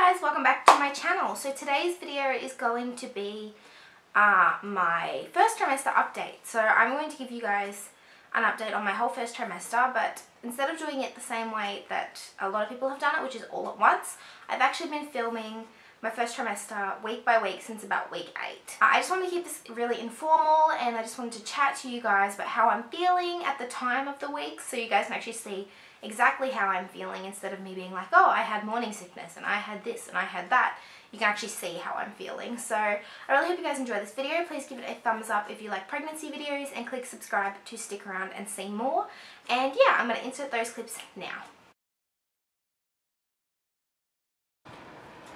guys, welcome back to my channel. So today's video is going to be my first trimester update. So I'm going to give you guys an update on my whole first trimester, but instead of doing it the same way that a lot of people have done it, which is all at once, I've actually been filming my first trimester week by week since about week 8. I just wanted to keep this really informal, and I just wanted to chat to you guys about how I'm feeling at the time of the week so you guys can actually see exactly how I'm feeling instead of me being like, oh, I had morning sickness and I had this and I had that. You can actually see how I'm feeling. So I really hope you guys enjoy this video. Please give it a thumbs up if you like pregnancy videos and click subscribe to stick around and see more. And yeah, I'm going to insert those clips now.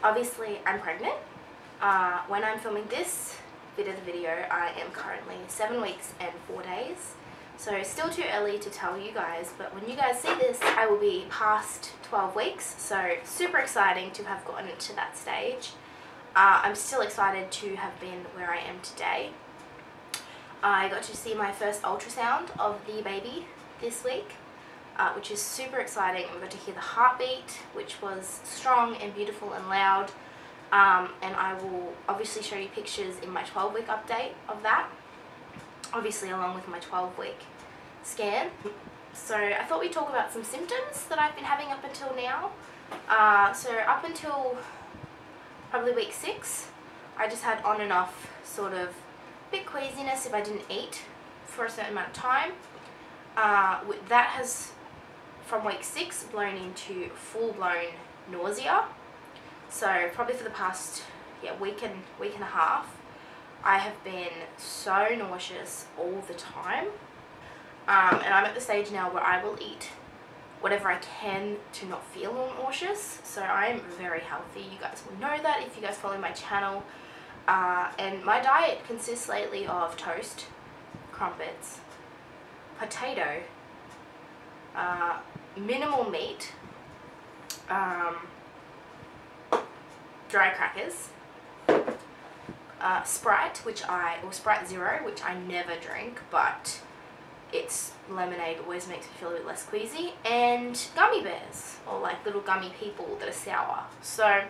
Obviously, I'm pregnant. When I'm filming this bit of the video, I am currently 7 weeks and 4 days. So still too early to tell you guys, but when you guys see this, I will be past 12 weeks. So super exciting to have gotten to that stage. I'm still excited to have been where I am today. I got to see my first ultrasound of the baby this week, which is super exciting. We got to hear the heartbeat, which was strong and beautiful and loud. And I will obviously show you pictures in my 12-week update of that, obviously along with my 12-week scan. So I thought we'd talk about some symptoms that I've been having up until now. So up until probably week 6, I just had on and off sort of bit queasiness if I didn't eat for a certain amount of time. That has, from week 6, blown into full-blown nausea. So probably for the past week and a half, I have been so nauseous all the time. And I'm at the stage now where I will eat whatever I can to not feel nauseous. So I'm very healthy. You guys will know that if you guys follow my channel. And my diet consists lately of toast, crumpets, potato, minimal meat, dry crackers, Sprite, or Sprite Zero, which I never drink, but its lemonade always makes me feel a bit less queasy, and gummy bears, or like little gummy people that are sour. So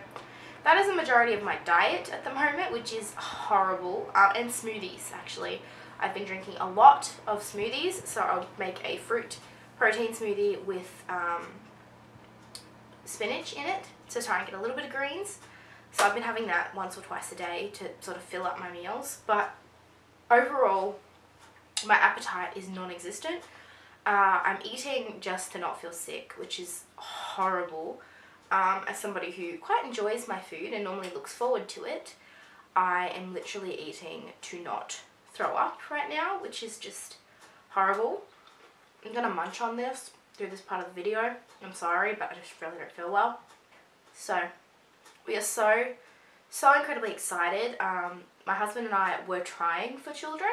that is the majority of my diet at the moment, which is horrible. And smoothies, actually. I've been drinking a lot of smoothies, so I'll make a fruit protein smoothie with spinach in it to try and get a little bit of greens. So I've been having that once or twice a day to sort of fill up my meals. But overall, my appetite is non-existent. I'm eating just to not feel sick, which is horrible. As somebody who quite enjoys my food and normally looks forward to it, I am literally eating to not throw up right now, which is just horrible. I'm going to munch on this through this part of the video. I'm sorry, but I just really don't feel well. So we are so incredibly excited. My husband and I were trying for children,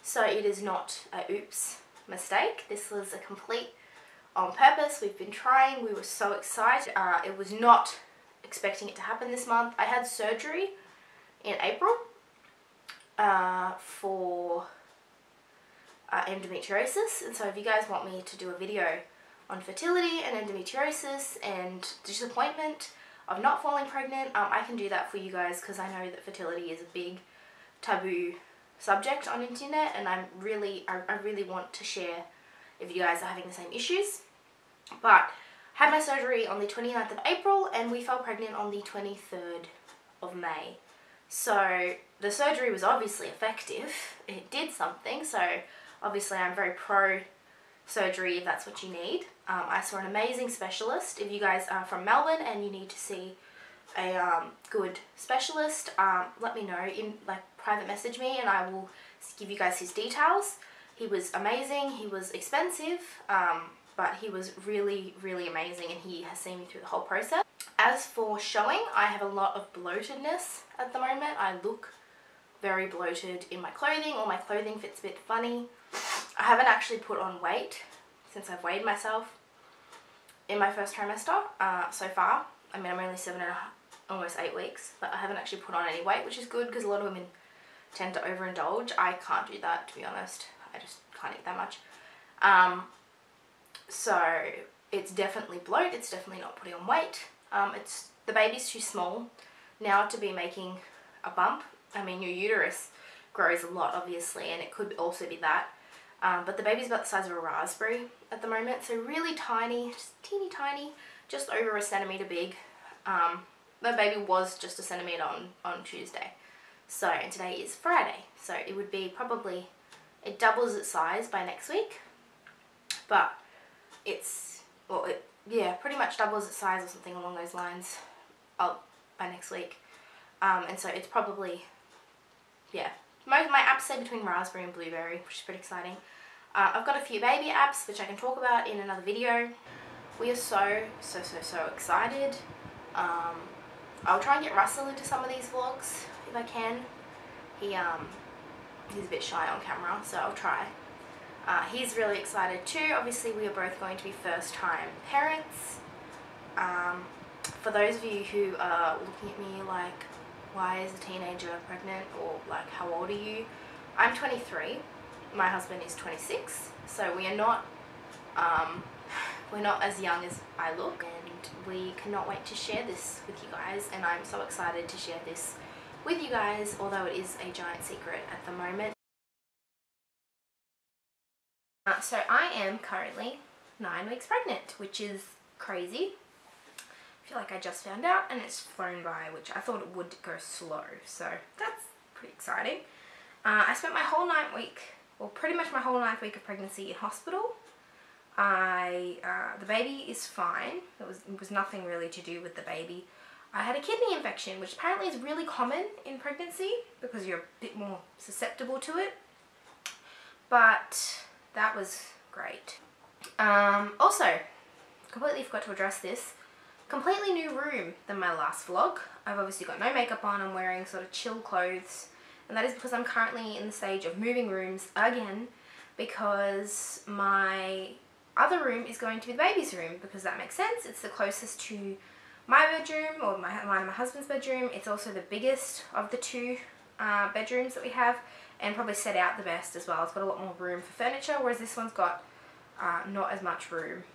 so it is not a oops mistake. This was a complete on purpose. We've been trying. We were so excited. It was not expecting it to happen this month. I had surgery in April for endometriosis, and so if you guys want me to do a video on fertility and endometriosis and disappointment of not falling pregnant, I can do that for you guys, because I know that fertility is a big taboo subject on the internet, and I really want to share if you guys are having the same issues. But I had my surgery on the 29th of April and we fell pregnant on the 23rd of May. So the surgery was obviously effective. It did something, so obviously I'm very pro surgery if that's what you need. I saw an amazing specialist. If you guys are from Melbourne and you need to see a good specialist, let me know, private message me and I will give you guys his details. He was amazing. He was expensive, but he was really amazing, and he has seen me through the whole process. As for showing, I have a lot of bloatedness at the moment. I look very bloated in my clothing, or my clothing fits a bit funny. I haven't actually put on weight since I've weighed myself in my first trimester so far. I mean, I'm only almost 8 weeks, but I haven't actually put on any weight, which is good because a lot of women tend to overindulge. I can't do that, to be honest. I just can't eat that much. So it's definitely bloat. It's definitely not putting on weight. It's the baby's too small now to be making a bump. I mean, your uterus grows a lot, obviously, and it could also be that. But the baby's about the size of a raspberry at the moment, so really tiny, just teeny tiny, just over a centimetre big. The baby was just a centimetre on Tuesday, so, and today is Friday, so it would be probably, it doubles its size by next week, but it's, well, yeah, pretty much doubles its size or something along those lines by next week. And so it's probably, yeah, my apps say between raspberry and blueberry, which is pretty exciting. I've got a few baby apps which I can talk about in another video. We are so excited. I'll try and get Russell into some of these vlogs if I can. He's a bit shy on camera, so I'll try. He's really excited too. Obviously we are both going to be first time parents. For those of you who are looking at me like, why is a teenager pregnant, or like, how old are you? I'm 23, my husband is 26, so we are not, we're not as young as I look, and we cannot wait to share this with you guys, and I'm so excited to share this with you guys, although it is a giant secret at the moment. So I am currently 9 weeks pregnant, which is crazy. I feel like I just found out and it's flown by, which I thought it would go slow, so that's pretty exciting. I spent my whole 9th week, well, pretty much my whole 9th week of pregnancy in hospital. The baby is fine. It was nothing really to do with the baby. I had a kidney infection, which apparently is really common in pregnancy because you're a bit more susceptible to it, but that was great. Also, completely forgot to address this. Completely new room than my last vlog. I've obviously got no makeup on, I'm wearing sort of chill clothes, and that is because I'm currently in the stage of moving rooms again, because my other room is going to be the baby's room, because that makes sense. It's the closest to my bedroom, or my husband's bedroom. It's also the biggest of the 2 bedrooms that we have, and probably set out the best as well. It's got a lot more room for furniture, whereas this one's got not as much room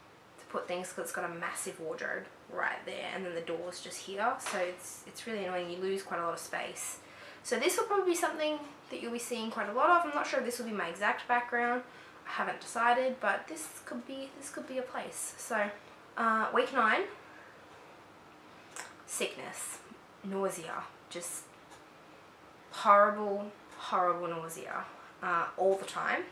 to put things, because it's got a massive wardrobe right there, and then the door's just here, so it's really annoying. You lose quite a lot of space. So this will probably be something that you'll be seeing quite a lot of. I'm not sure if this will be my exact background. I haven't decided, but this could be a place. So week 9, sickness, nausea, just horrible nausea all the time,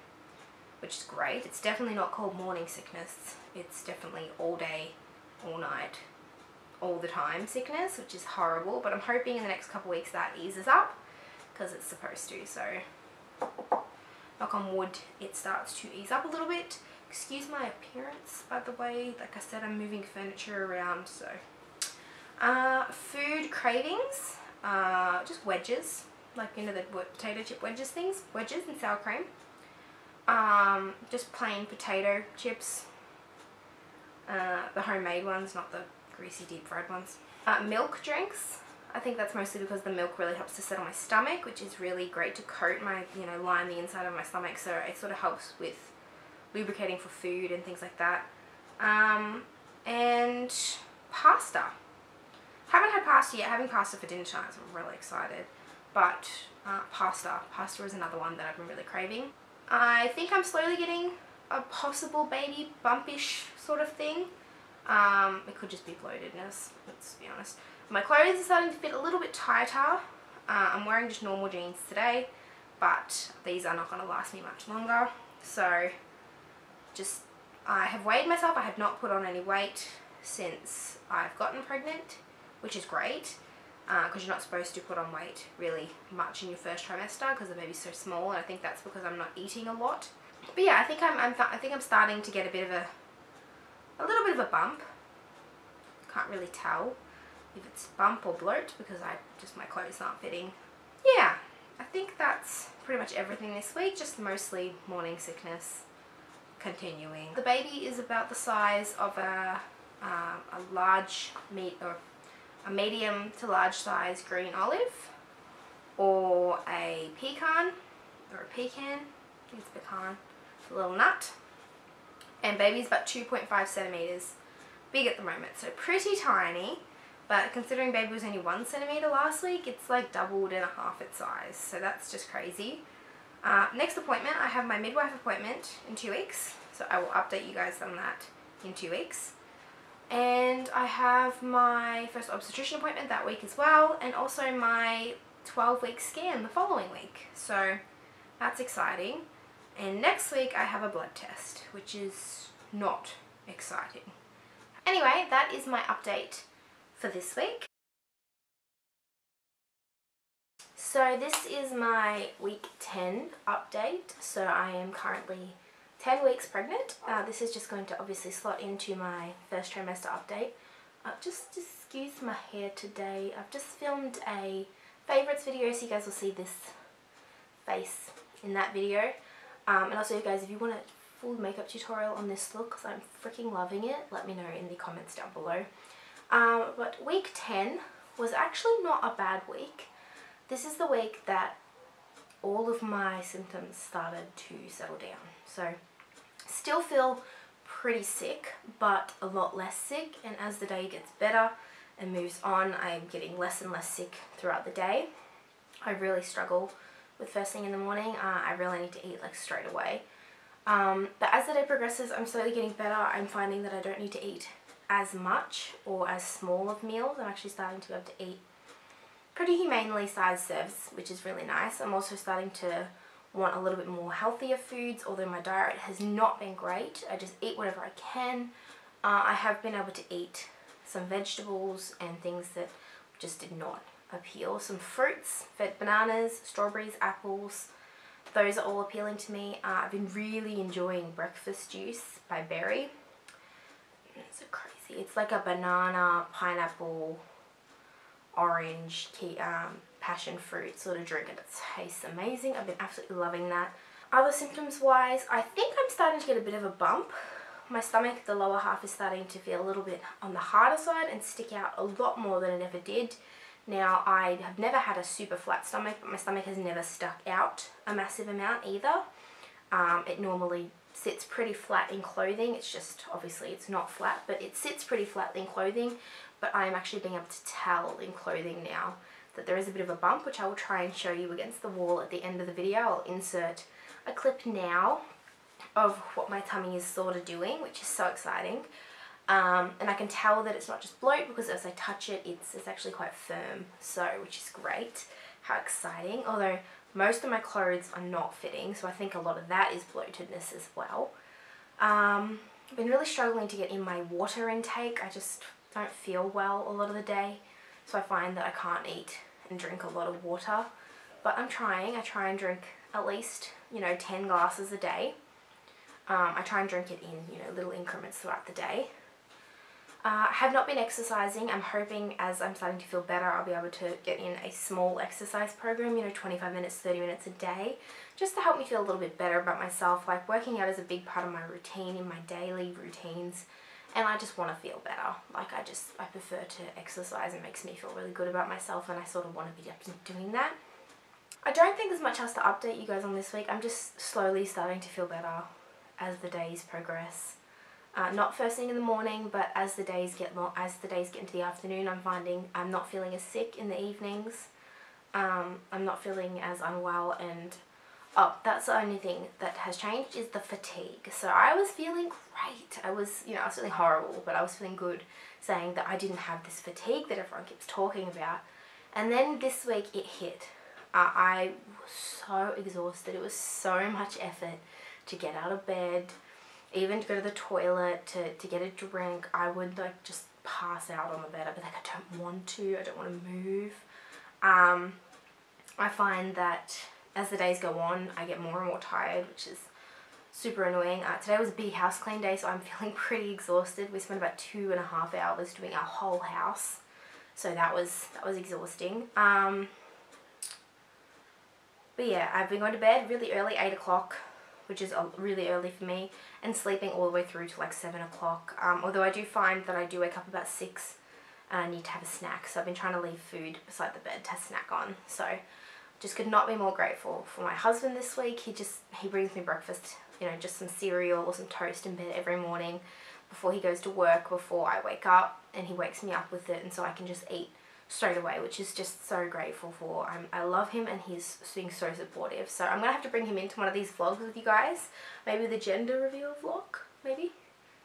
which is great. It's definitely not called morning sickness. It's definitely all day, all night, all the time sickness, which is horrible, but I'm hoping in the next couple of weeks that eases up, because it's supposed to. So knock on wood, it starts to ease up a little bit. Excuse my appearance, by the way. Like I said, I'm moving furniture around. So food cravings, just wedges, like, you know, the potato chip wedges things, wedges and sour cream. Just plain potato chips, the homemade ones, not the greasy deep fried ones. Milk drinks. I think that's mostly because the milk really helps to settle my stomach, which is really great to coat my, you know, line the inside of my stomach, so it sort of helps with lubricating for food and things like that. And pasta. Haven't had pasta yet. Having pasta for dinner tonight, so I'm really excited. But pasta is another one that I've been really craving. I think I'm slowly getting a possible baby bumpish sort of thing. It could just be bloatedness, let's be honest. My clothes are starting to fit a little bit tighter. I'm wearing just normal jeans today, but these are not going to last me much longer. So I have weighed myself. I have not put on any weight since I've gotten pregnant, which is great, because you're not supposed to put on weight really much in your first trimester because the baby's so small, and I think that's because I'm not eating a lot. But yeah, I think I'm starting to get a little bit of a bump. Can't really tell if it's bump or bloat because my clothes aren't fitting. Yeah, I think that's pretty much everything this week, just mostly morning sickness continuing. The baby is about the size of a medium to large size green olive, or a pecan, or a pecan. I think it's pecan, a little nut. And baby's about 2.5 centimeters big at the moment, so pretty tiny, But considering baby was only 1 centimeter last week, it's like doubled and a half its size. So that's just crazy. Next appointment, I have my midwife appointment in 2 weeks. So I will update you guys on that in 2 weeks. And I have my first obstetrician appointment that week as well. And also my 12-week scan the following week. So that's exciting. And next week I have a blood test, which is not exciting. Anyway, that is my update for this week. So this is my week 10 update. So I am currently 10 weeks pregnant. This is just going to obviously slot into my first trimester update. Just excuse my hair today. I've just filmed a favourites video, so you guys will see this face in that video. And also, you guys, if you want a full makeup tutorial on this look, because I'm freaking loving it, let me know in the comments down below. But week 10 was actually not a bad week. This is the week that all of my symptoms started to settle down. So still feel pretty sick, but a lot less sick, and as the day gets better and moves on, I'm getting less and less sick throughout the day. I really struggle with first thing in the morning. I really need to eat like straight away. But as the day progresses, I'm slowly getting better. I'm finding that I don't need to eat as much or as small of meals. I'm actually starting to be able to eat pretty humanely sized serves, which is really nice. I'm also starting to want a little bit more healthier foods, although my diet has not been great. I just eat whatever I can. I have been able to eat some vegetables and things that just did not appeal. Some fruits, fed bananas, strawberries, apples. Those are all appealing to me. I've been really enjoying breakfast juice by Berry. It's so crazy. It's like a banana, pineapple, orange, passion fruit sort of drink, and it tastes amazing. I've been absolutely loving that. Other symptoms wise, I think I'm starting to get a bit of a bump. My stomach, the lower half, is starting to feel a little bit on the harder side and stick out a lot more than it ever did. Now, I have never had a super flat stomach, but my stomach has never stuck out a massive amount either. It normally sits pretty flat in clothing. It's just, obviously it's not flat, but it sits pretty flat in clothing. But I'm actually being able to tell in clothing now that there is a bit of a bump, which I will try and show you against the wall at the end of the video. I'll insert a clip now of what my tummy is sort of doing, which is so exciting. And I can tell that it's not just bloat, because as I touch it, it's actually quite firm, so which is great. How exciting. Although most of my clothes are not fitting, so I think a lot of that is bloatedness as well. I've been really struggling to get in my water intake. I just don't feel well a lot of the day, so I find that I can't eat and drink a lot of water. But I'm trying. I try and drink at least, 10 glasses a day. I try and drink it in, little increments throughout the day. I have not been exercising. I'm hoping as I'm starting to feel better, I'll be able to get in a small exercise program, 25 minutes, 30 minutes a day, just to help me feel a little bit better about myself. Like, working out is a big part of my routine, in my daily routines, and I just want to feel better. Like, I prefer to exercise. It makes me feel really good about myself, and I sort of want to be doing that. I don't think there's much else to update you guys on this week. I'm just slowly starting to feel better as the days progress. Not first thing in the morning, but as the days get into the afternoon, I'm finding I'm not feeling as sick in the evenings. I'm not feeling as unwell, and that's the only thing that has changed is the fatigue. So I was feeling great. I was feeling horrible, but I was feeling good, saying that I didn't have this fatigue that everyone keeps talking about. And then this week it hit. I was so exhausted. It was so much effort to get out of bed, even to go to the toilet, to get a drink. I would just pass out on the bed. I'd be like, I don't want to move. I find that as the days go on, I get more and more tired, which is super annoying. Today was a big house clean day, so I'm feeling pretty exhausted. We spent about 2.5 hours doing our whole house, so that was exhausting. But yeah, I've been going to bed really early, 8 o'clock, which is really early for me, and sleeping all the way through to like 7 o'clock. Although I do find that I do wake up about 6 and I need to have a snack, so I've been trying to leave food beside the bed to snack on. So just could not be more grateful for my husband this week. He brings me breakfast, just some cereal or some toast in bed every morning. before he goes to work, before I wake up, and he wakes me up with it, and so I can just eat straight away, which is just so grateful for. I love him, and he's being so supportive. So I'm gonna have to bring him into one of these vlogs with you guys, maybe the gender reveal vlog, maybe.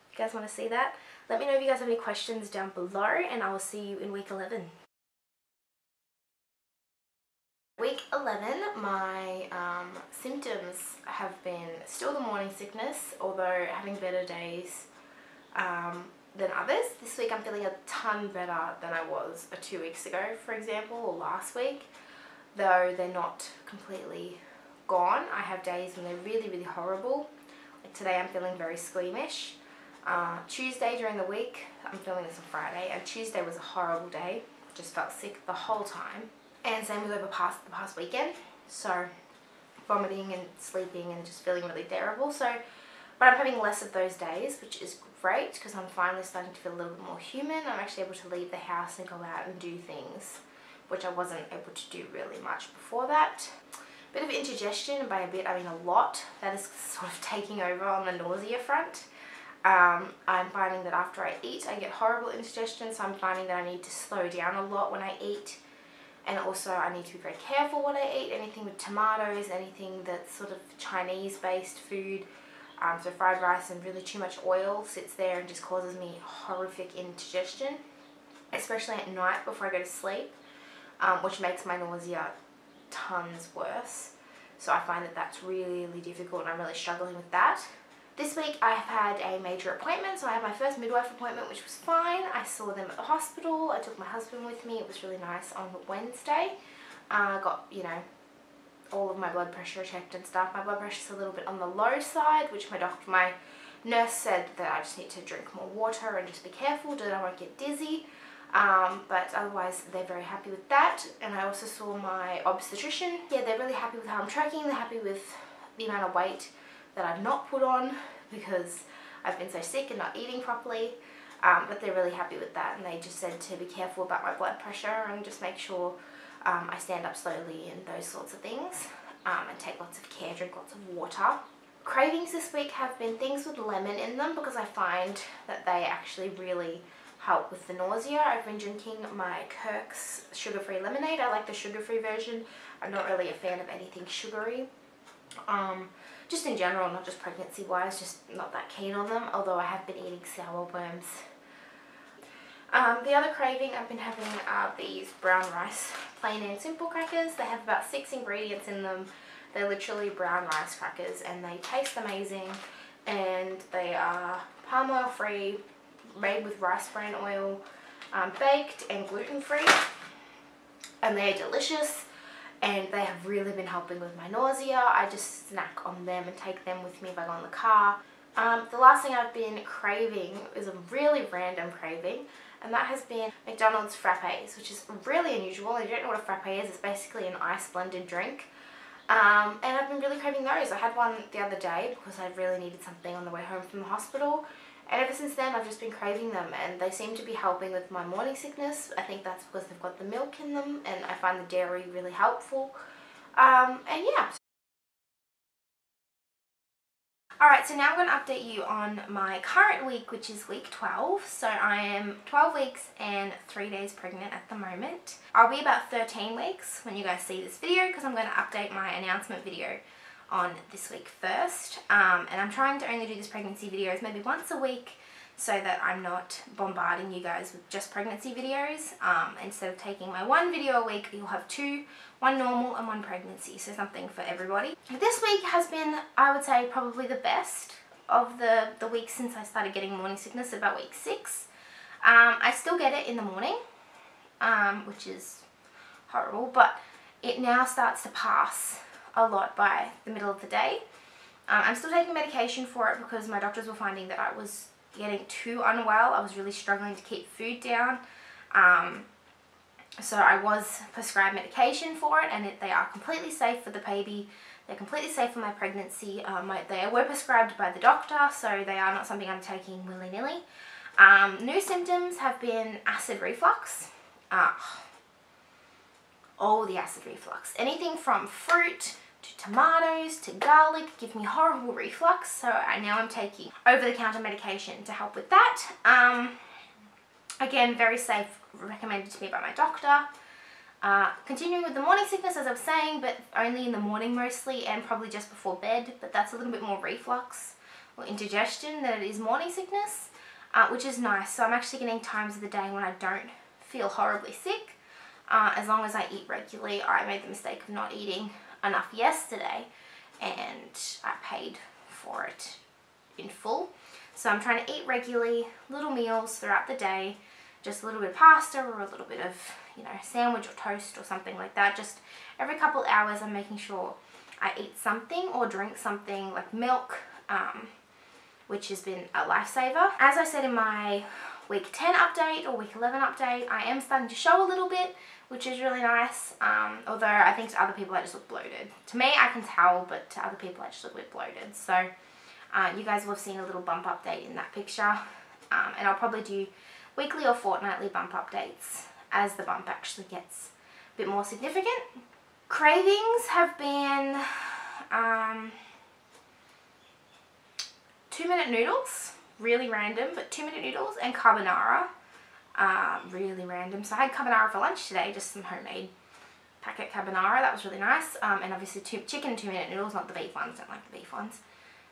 If you guys want to see that, let me know if you guys have any questions down below, and I will see you in week 11. Week 11, my symptoms have been still the morning sickness, although having better days than others. This week I'm feeling a ton better than I was 2 weeks ago, for example, or last week, though they're not completely gone. I have days when they're really, really horrible. Like today I'm feeling very squeamish. Tuesday during the week, I'm feeling this on Friday, and Tuesday was a horrible day. Just felt sick the whole time. And same with the past weekend. So vomiting and sleeping and just feeling really terrible. So, but I'm having less of those days, which is great because I'm finally starting to feel a little bit more human. I'm actually able to leave the house and go out and do things, which I wasn't able to do really much before that. Bit of indigestion, and by a bit I mean a lot. That is sort of taking over on the nausea front. I'm finding that after I eat I get horrible indigestion, so I'm finding that I need to slow down a lot when I eat. And also I need to be very careful what I eat. Anything with tomatoes, anything that's sort of Chinese based food, so fried rice and really too much oil sits there and just causes me horrific indigestion, especially at night before I go to sleep, which makes my nausea tons worse. So I find that that's really difficult, and I'm really struggling with that. This week I have had a major appointment, so I had my first midwife appointment, which was fine. I saw them at the hospital. I took my husband with me. It was really nice on Wednesday. Got, you know, all of my blood pressure checked and stuff. My blood pressure's a little bit on the low side, which my nurse said that I just need to drink more water and just be careful that I won't get dizzy. But otherwise they're very happy with that. And I also saw my obstetrician. Yeah, they're really happy with how I'm tracking. They're happy with the amount of weight that I've not put on because I've been so sick and not eating properly, but they're really happy with that, and they just said to be careful about my blood pressure and just make sure I stand up slowly and those sorts of things, and take lots of care, drink lots of water. Cravings this week have been things with lemon in them because I find that they actually really help with the nausea. I've been drinking my Kirk's sugar-free lemonade. I like the sugar-free version. I'm not really a fan of anything sugary. Just in general, not just pregnancy wise, just not that keen on them, although I have been eating sour worms. The other craving I've been having are these brown rice plain and simple crackers. They have about 6 ingredients in them. They're literally brown rice crackers, and they taste amazing, and they are palm oil free, made with rice bran oil, baked and gluten free, and they're delicious. And they have really been helping with my nausea. I just snack on them and take them with me if I go in the car. The last thing I've been craving is a really random craving, and that has been McDonald's frappes, which is really unusual. If you don't know what a frappe is, it's basically an ice blended drink. And I've been really craving those. I had one the other day because I really needed something on the way home from the hospital. And ever since then I've just been craving them, and they seem to be helping with my morning sickness. I think that's because they've got the milk in them, and I find the dairy really helpful. And yeah. Alright, so now I'm going to update you on my current week, which is week 12. So I am 12 weeks and 3 days pregnant at the moment. I'll be about 13 weeks when you guys see this video, because I'm going to update my announcement video on this week first, and I'm trying to only do these pregnancy videos maybe once a week so that I'm not bombarding you guys with just pregnancy videos. Instead of taking my 1 video a week, you'll have 2, 1 normal and 1 pregnancy, so something for everybody. This week has been, I would say, probably the best of the weeks since I started getting morning sickness, about week 6. I still get it in the morning, which is horrible, but it now starts to pass a lot by the middle of the day. I'm still taking medication for it because my doctors were finding that I was getting too unwell. I was really struggling to keep food down. So I was prescribed medication for it, and they are completely safe for the baby. They're completely safe for my pregnancy. They were prescribed by the doctor, so they are not something I'm taking willy-nilly. New symptoms have been acid reflux. All the acid reflux. Anything from fruit to tomatoes, to garlic, give me horrible reflux. So now I'm taking over-the-counter medication to help with that. Again, very safe, recommended to me by my doctor. Continuing with the morning sickness, as I was saying, but only in the morning mostly, and probably just before bed, but that's a little bit more reflux or indigestion than it is morning sickness, which is nice. So I'm actually getting times of the day when I don't feel horribly sick, as long as I eat regularly. I made the mistake of not eating enough yesterday, and I paid for it in full. So I'm trying to eat regularly, little meals throughout the day, just a little bit of pasta or a little bit of, you know, sandwich or toast or something like that. Just every couple hours I'm making sure I eat something or drink something like milk, which has been a lifesaver. As I said in my week 10 update or week 11 update, I am starting to show a little bit, which is really nice, although I think to other people I just look bloated. To me I can tell, but to other people I just look a bit bloated. So you guys will have seen a little bump update in that picture, and I'll probably do weekly or fortnightly bump updates as the bump actually gets a bit more significant. Cravings have been 2-minute noodles, really random, but 2-minute noodles, and carbonara, really random. So I had carbonara for lunch today, just some homemade packet carbonara. That was really nice. And obviously chicken 2-minute noodles, not the beef ones. Don't like the beef ones.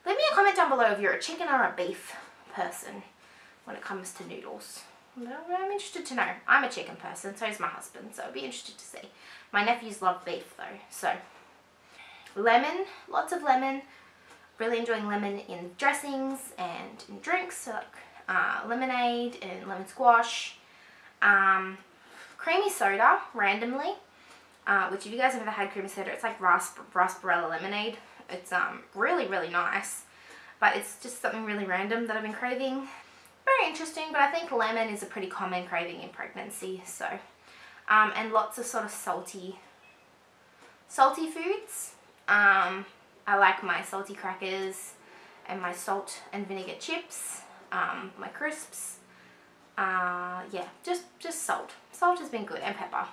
Leave me a comment down below if you're a chicken or a beef person when it comes to noodles. I'm interested to know. I'm a chicken person, so is my husband, so I'd be interested to see. My nephews love beef though. So lemon, lots of lemon. Really enjoying lemon in dressings and in drinks, so like lemonade and lemon squash. Creamy soda, randomly, which if you guys have ever had creamy soda, it's like raspberry lemonade. It's really, really nice, but it's just something really random that I've been craving. Very interesting, but I think lemon is a pretty common craving in pregnancy, so. And lots of sort of salty foods. I like my salty crackers and my salt and vinegar chips, my crisps. Yeah, just salt. Salt has been good, and pepper.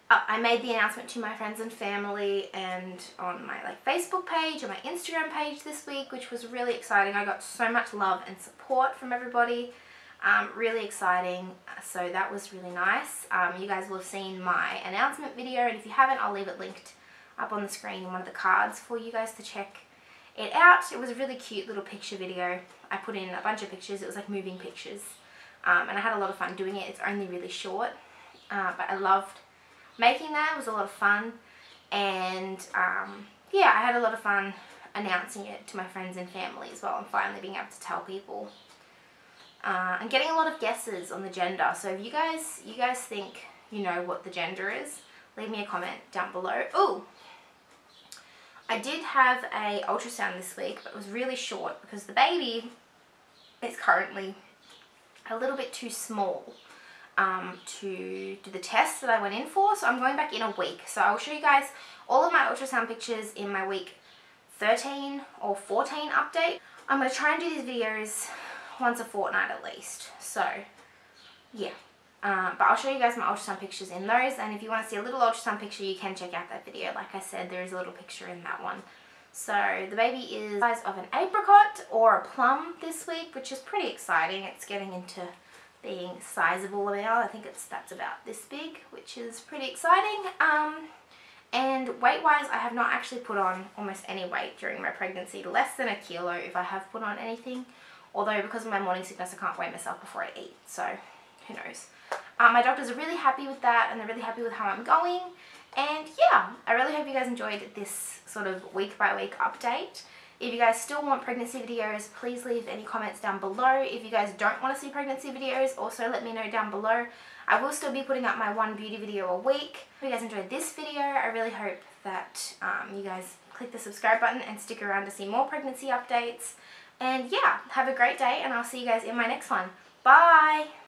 I made the announcement to my friends and family and on my Facebook page and my Instagram page this week, which was really exciting. I got so much love and support from everybody. Really exciting. So that was really nice. You guys will have seen my announcement video, and if you haven't, I'll leave it linked up on the screen in one of the cards for you guys to check it out. It was a really cute little picture video. I put in a bunch of pictures. It was like moving pictures, and I had a lot of fun doing it. It's only really short, but I loved making that. It was a lot of fun, and yeah, I had a lot of fun announcing it to my friends and family as well, and finally being able to tell people, and getting a lot of guesses on the gender. So if you guys think you know what the gender is, leave me a comment down below. Oh, I did have a ultrasound this week, but it was really short because the baby is currently a little bit too small to do the test that I went in for. So I'm going back in a week. So I'll show you guys all of my ultrasound pictures in my week 13 or 14 update. I'm going to try and do these videos once a fortnight at least. So yeah. But I'll show you guys my ultrasound pictures in those, and if you want to see a little ultrasound picture, you can check out that video. Like I said, there is a little picture in that one. So the baby is the size of an apricot or a plum this week, which is pretty exciting. It's getting into being sizable now. I think that's about this big, which is pretty exciting. And weight-wise, I have not actually put on almost any weight during my pregnancy, less than 1 kilo if I have put on anything. Although because of my morning sickness, I can't weigh myself before I eat, so who knows. My doctors are really happy with that, and they're really happy with how I'm going. And yeah, I really hope you guys enjoyed this sort of week by week update. If you guys still want pregnancy videos, please leave any comments down below. If you guys don't want to see pregnancy videos, also let me know down below. I will still be putting up my one beauty video a week. If you guys enjoyed this video, I really hope that you guys click the subscribe button and stick around to see more pregnancy updates. And yeah, have a great day, and I'll see you guys in my next one. Bye!